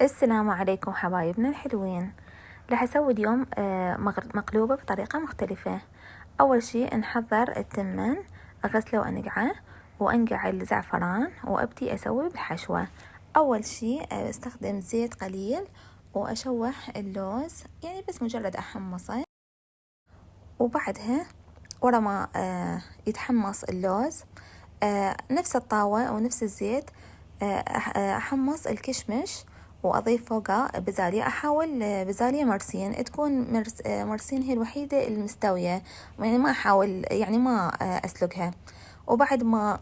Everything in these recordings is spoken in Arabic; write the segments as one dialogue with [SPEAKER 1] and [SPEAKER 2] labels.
[SPEAKER 1] السلام عليكم حبايبنا الحلوين. راح أسوي اليوم مقلوبة بطريقة مختلفة. أول شي نحضر التمن، أغسله وأنقعه وأنقع الزعفران وأبدي أسوي بالحشوة. أول شي أستخدم زيت قليل وأشوح اللوز، يعني بس مجرد أحمصه، وبعدها ورا ما يتحمص اللوز نفس الطاوة أو نفس الزيت أحمص الكشمش وأضيف فوقه بزالية. أحاول بزالية مرسين تكون مرسين هي الوحيدة المستوية، يعني ما أحاول يعني ما أسلقها. وبعد ما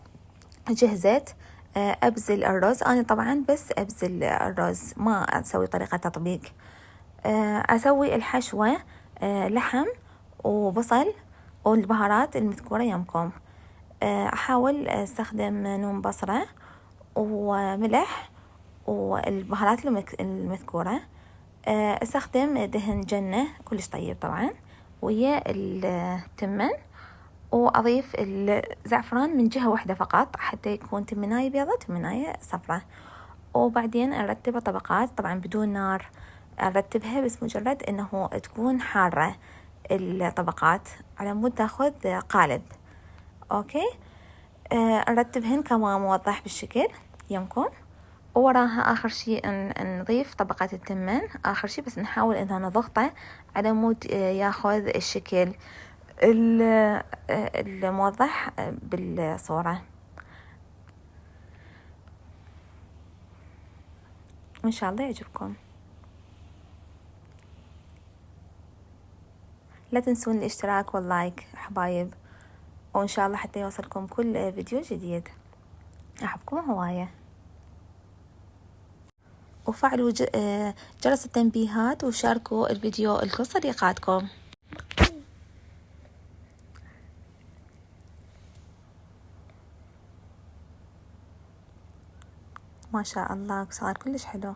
[SPEAKER 1] جهزت أبزل الرز، أنا طبعا بس أبزل الرز، ما أسوي طريقة تطبيق. أسوي الحشوة لحم وبصل والبهارات المذكورة يمكم. أحاول أستخدم نوم بصرة وملح والبهارات المذكورة. أستخدم دهن جنة كلش طيب طبعا ويا التمن، وأضيف الزعفران من جهة واحدة فقط حتى يكون تمناية بيضة تمناية صفرة. وبعدين أرتبها طبقات، طبعا بدون نار أرتبها، بس مجرد أنه تكون حارة الطبقات على مود تاخذ قالب. أوكي، أرتبهن كما موضح بالشكل يمكن. ووراها آخر شي نضيف طبقة التمن آخر شي، بس نحاول إنه نضغطه على مود ياخذ الشكل الموضح بالصورة. إن شاء الله يعجبكم. لا تنسون الاشتراك واللايك حبايب، وإن شاء الله حتى يوصلكم كل فيديو جديد. أحبكم هواية، وفعلوا جرس التنبيهات وشاركوا الفيديو لكل صديقاتكم. ما شاء الله صار كلش حلو.